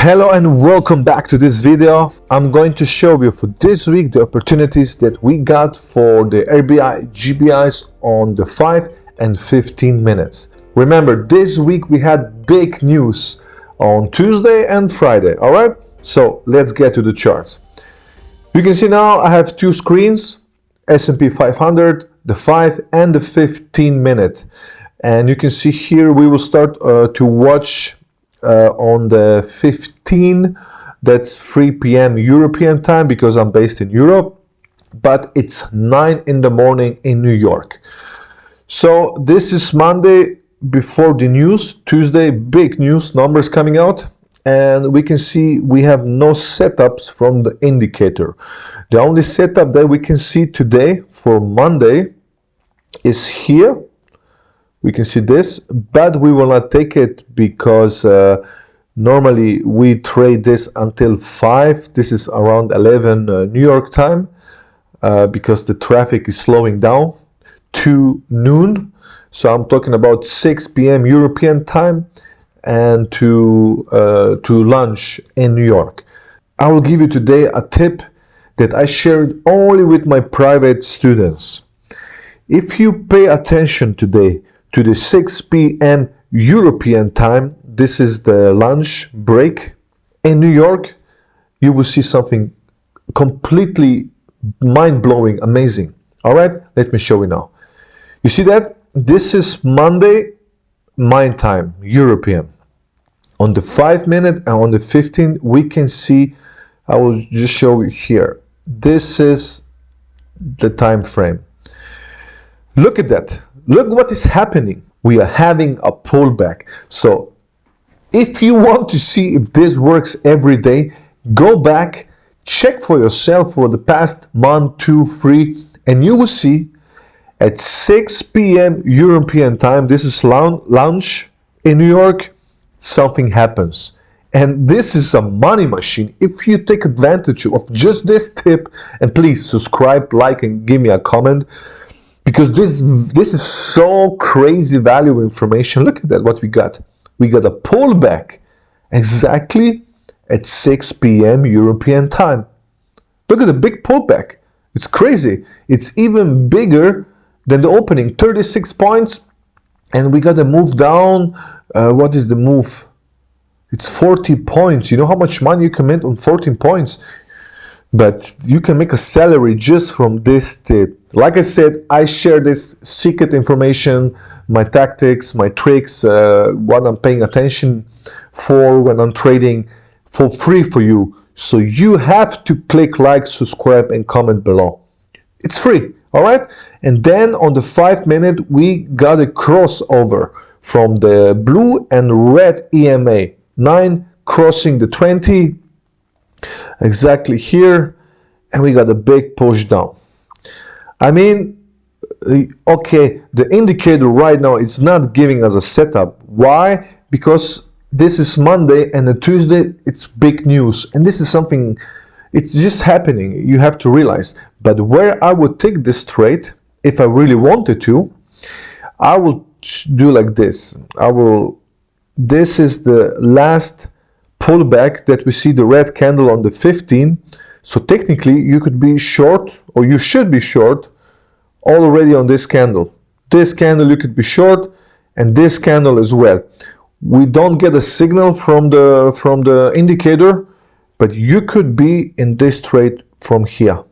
Hello and welcome back to this video. I'm going to show you for this week the opportunities that we got for the RBI GBIs on the 5 and 15 minutes. Remember, this week we had big news on Tuesday and Friday. All right, so let's get to the charts. You can see now I have two screens, S&P 500, the 5 and the 15 minute. And you can see here we will start to watch on the 15, that's 3 p.m. European time because I'm based in Europe, but it's 9 in the morning in New York. So this is Monday before the news, Tuesday, big news, numbers coming out, and we can see we have no setups from the indicator. The only setup that we can see today for Monday is here. We can see this, but we will not take it because normally we trade this until 5. This is around 11 New York time because the traffic is slowing down to noon. So I'm talking about 6 p.m. European time and to lunch in New York. I will give you today a tip that I shared only with my private students. If you pay attention today to the 6 p.m. European time, this is the lunch break in New York, you will see something completely mind-blowing, amazing. All right, let me show you now. You see that? This is Monday, my time, European. On the 5 minute and on the 15, we can see, I will just show you here. This is the time frame. Look at that. Look what is happening. We are having a pullback. So if you want to see if this works every day, go back, check for yourself for the past month, 2, 3, and you will see at 6 p.m. European time, this is lunch in New York, something happens. And this is a money machine. If you take advantage of just this tip, and please subscribe, like, and give me a comment, because this is so crazy valuable information. Look at that, what we got. We got a pullback exactly at 6 p.m. European time. Look at the big pullback. It's crazy. It's even bigger than the opening, 36 points. And we got a move down. What is the move? It's 40 points. You know how much money you can make on 14 points? But you can make a salary just from this tip. Like I said, I share this secret information, my tactics, my tricks, what I'm paying attention for when I'm trading for free for you. So you have to click like, subscribe, and comment below. It's free, all right? And then on the 5 minute, we got a crossover from the blue and red EMA. 9 crossing the 20. Exactly here, and we got a big push down. I mean, okay, the indicator right now is not giving us a setup. Why? Because this is Monday and a Tuesday, it's big news, and this is something, it's just happening, you have to realize. But where I would take this trade, if I really wanted to, I will do like this. This is the last pullback that we see, the red candle on the 15. So technically you could be short, or you should be short already on this candle. This candle you could be short, and this candle as well. We don't get a signal from the indicator, but you could be in this trade from here.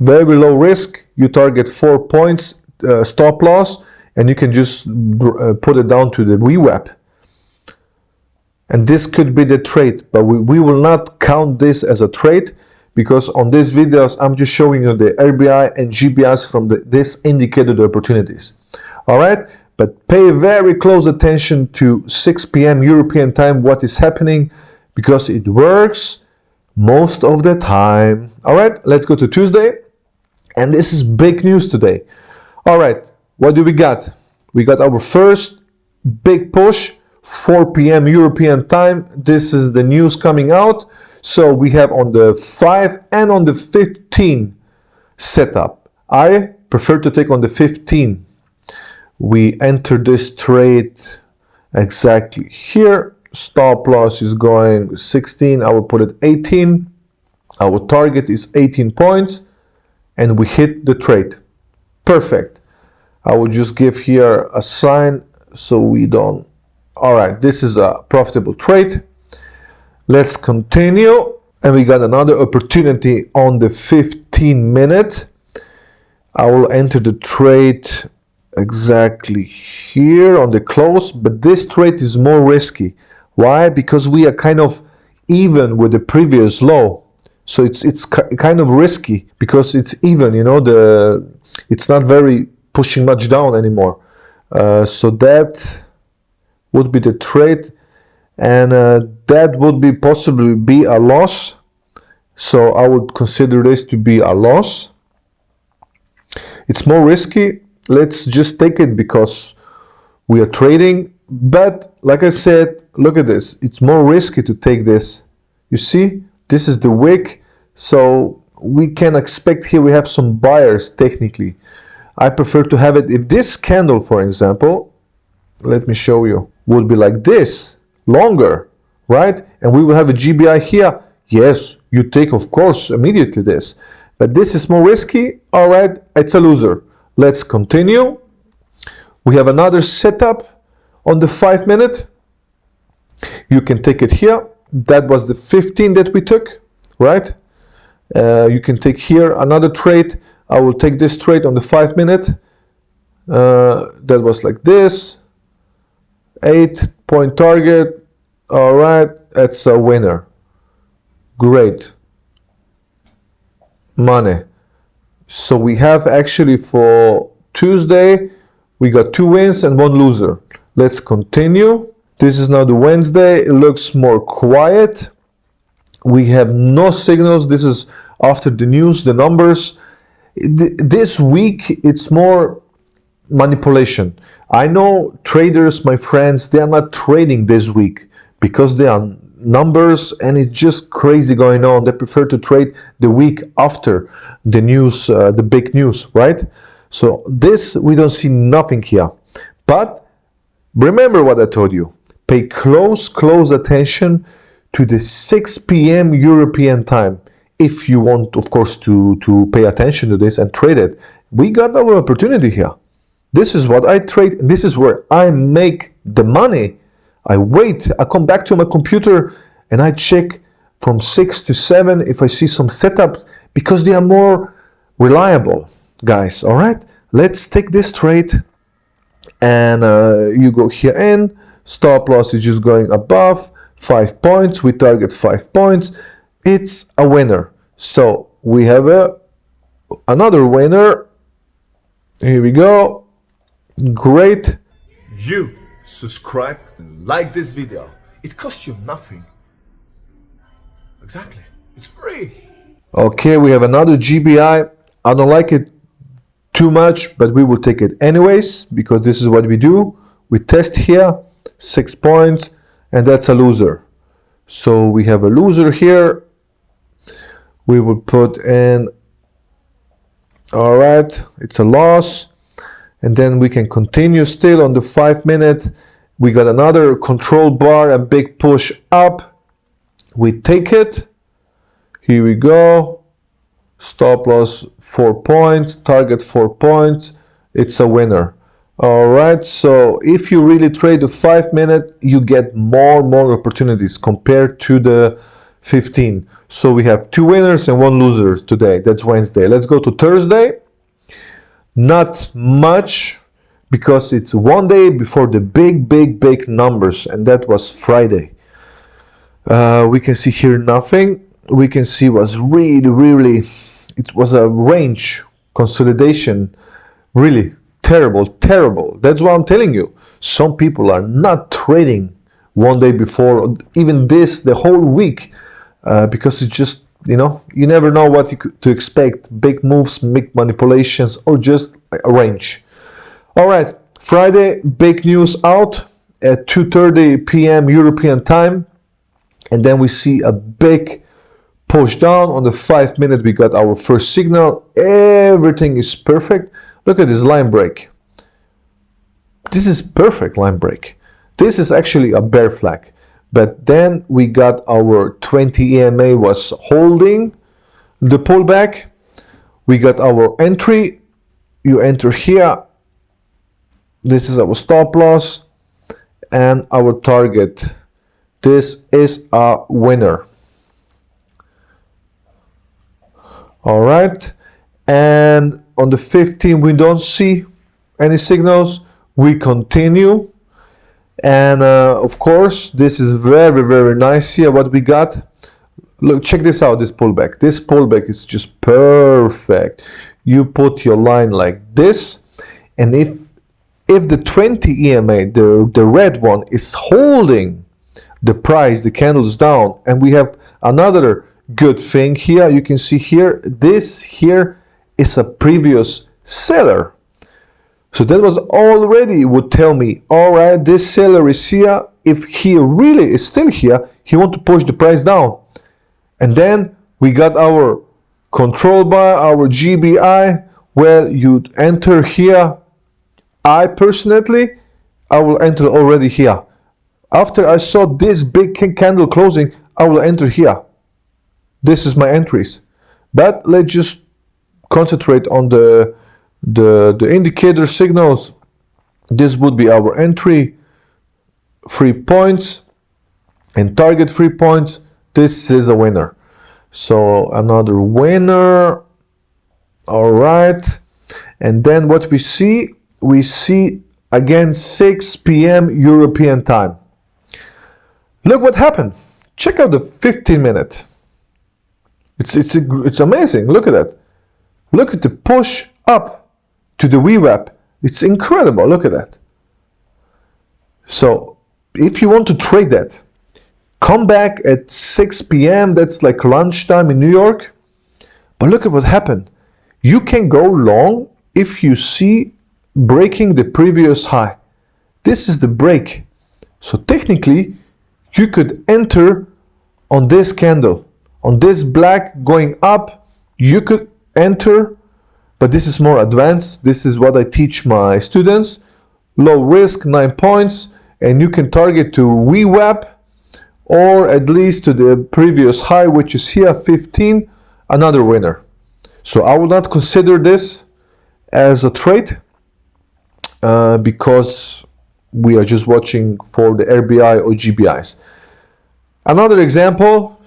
Very low risk. You target 4 points stop loss, and you can just put it down to the VWAP. And this could be the trade, but we will not count this as a trade, because on these videos I'm just showing you the RBI and GBIs from this indicated opportunities. All right, but pay very close attention to 6 p.m. European time, what is happening, because it works most of the time. All right, let's go to Tuesday, and this is big news today. All right, what do we got? We got our first big push, 4 p.m. European time. This is the news coming out. So we have on the 5 and on the 15 setup. I prefer to take on the 15. We enter this trade exactly here, Stop loss is going 16. I will put it 18. Our target is 18 points, and we hit the trade. Perfect. I will just give here a sign so we don't. All right, this is a profitable trade. Let's continue. And we got another opportunity on the 15-minute. I will enter the trade exactly here on the close, but this trade is more risky. Why? Because we are kind of even with the previous low. So it's kind of risky because it's even, you know, it's not very pushing much down anymore. So that would be the trade, and that would be possibly be a loss. So I would consider this to be a loss. It's more risky. Let's just take it because we are trading. But like I said, look at this. It's more risky to take this. You see, this is the wick. So we can expect here we have some buyers technically. I prefer to have it, if this candle, for example, let me show you, would be like this, longer, right? And we will have a GBI here. Yes, you take, of course, immediately this. But this is more risky. All right, it's a loser. Let's continue. We have another setup on the 5-minute. You can take it here. That was the 15 that we took, right? You can take here another trade. I will take this trade on the 5-minute. That was like this. 8-point target. All right, that's a winner. Great. Money. So we have actually for Tuesday, we got 2 wins and 1 loser. Let's continue. This is now the Wednesday. It looks more quiet. We have no signals. This is after the news, the numbers. This week, it's more manipulation. I know traders, my friends, they are not trading this week because they are numbers and it's just crazy going on. They prefer to trade the week after the news, the big news, right? So this, we don't see nothing here. But remember what I told you. Pay close attention to the 6 p.m. European time. If you want, of course, to pay attention to this and trade it. We got our opportunity here. This is what I trade. This is where I make the money. I wait, I come back to my computer and I check from 6 to 7 if I see some setups because they are more reliable, guys. All right, let's take this trade and you go here in. Stop loss is just going above 5 points. We target 5 points. It's a winner. So we have another winner. Here we go. Great. You subscribe and like this video. It costs you nothing. Exactly. It's free. Okay, we have another GBI. I don't like it too much, but we will take it anyways because this is what we do. We test here, 6 points, and that's a loser. So we have a loser here. We will put in, all right, it's a loss. And then we can continue still on the 5-minute. We got another control bar, a big push up. We take it. Here we go. Stop loss 4 points, target 4 points. It's a winner. All right, so if you really trade the 5-minute, you get more opportunities compared to the 15. So we have 2 winners and 1 loser today. That's Wednesday. Let's go to Thursday. Not much because it's one day before the big numbers, and that was Friday. We can see here nothing. We can see was really, it was a range consolidation, really terrible. That's what I'm telling you. Some people are not trading one day before, even this, the whole week, because it's just, you know, you never know what to expect. Big moves, big manipulations, or just a range. All right, Friday, big news out at 2:30 p.m. European time. And then we see a big push down on the 5-minute. We got our first signal. Everything is perfect. Look at this line break. This is perfect line break. This is actually a bear flag. But then we got our 20 EMA was holding the pullback. We got our entry. You enter here. This is our stop loss and our target. This is a winner. All right. And on the 15, we don't see any signals. We continue. And of course, this is very, very nice here. What we got. Look, check this out, this pullback. This pullback is just perfect. You put your line like this, and if the 20 EMA, the red one, is holding the price, the candles down, and we have another good thing here. You can see here, this here is a previous seller. So that was already would tell me, all right, this seller is here. If he really is still here, he want to push the price down. And then we got our control bar, our GBI. Well, you enter here. I personally, I will enter already here. After I saw this big candle closing, I will enter here. This is my entries. But let's just concentrate on the indicator signals. This would be our entry, 3 points, and target 3 points. This is a winner. So another winner. All right. And then what we see again 6 p.m. European time. Look what happened. Check out the 15-minute. It's amazing. Look at that. Look at the push up to the VWAP. It's incredible. Look at that. So if you want to trade that, come back at 6 p.m. That's like lunchtime in New York. But look at what happened. You can go long if you see breaking the previous high. This is the break. So technically, you could enter on this candle. On this black going up, you could enter, but this is more advanced. This is what I teach my students. Low risk, 9 points, and you can target to VWAP, or at least to the previous high, which is here, 15, another winner. So I will not consider this as a trade because we are just watching for the RBI or GBIs. Another example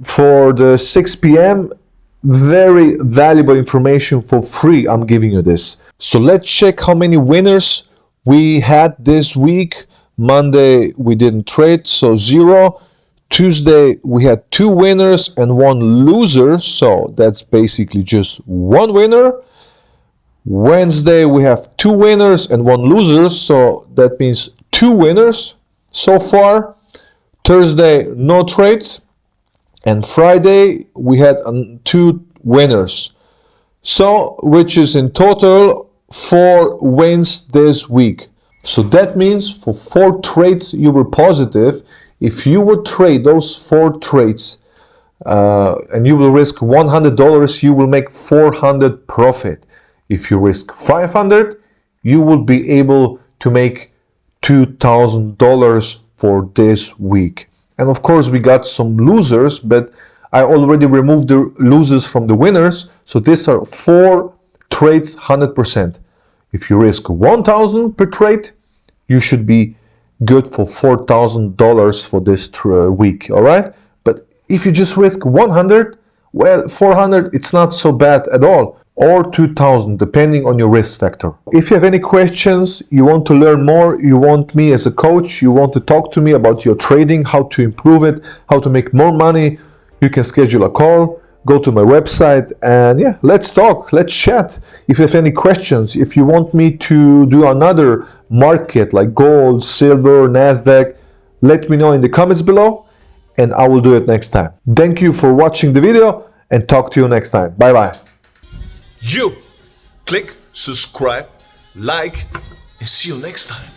for the 6 p.m. Very valuable information for free. I'm giving you this. So let's check how many winners we had this week. Monday we didn't trade, so 0. Tuesday we had 2 winners and 1 loser, so that's basically just 1 winner. Wednesday we have 2 winners and 1 loser, so that means 2 winners so far. Thursday no trades, and Friday we had 2 winners, so which is in total 4 wins this week. So that means for 4 trades you were positive. If you would trade those 4 trades and you will risk $100, you will make $400 profit. If you risk $500, you will be able to make $2,000 for this week. And of course we got some losers, but I already removed the losers from the winners. So these are 4 trades, 100%. If you risk $1,000 per trade, you should be good for $4,000 for this week. All right. But if you just risk 100, well, 400, it's not so bad at all, or 2,000, depending on your risk factor. If you have any questions, you want to learn more, you want me as a coach, you want to talk to me about your trading, how to improve it, how to make more money, you can schedule a call, go to my website, and yeah, let's talk, let's chat. If you have any questions, if you want me to do another market like gold, silver, NASDAQ, let me know in the comments below, and I will do it next time. Thank you for watching the video, and talk to you next time. Bye bye. You click subscribe, like, and see you next time.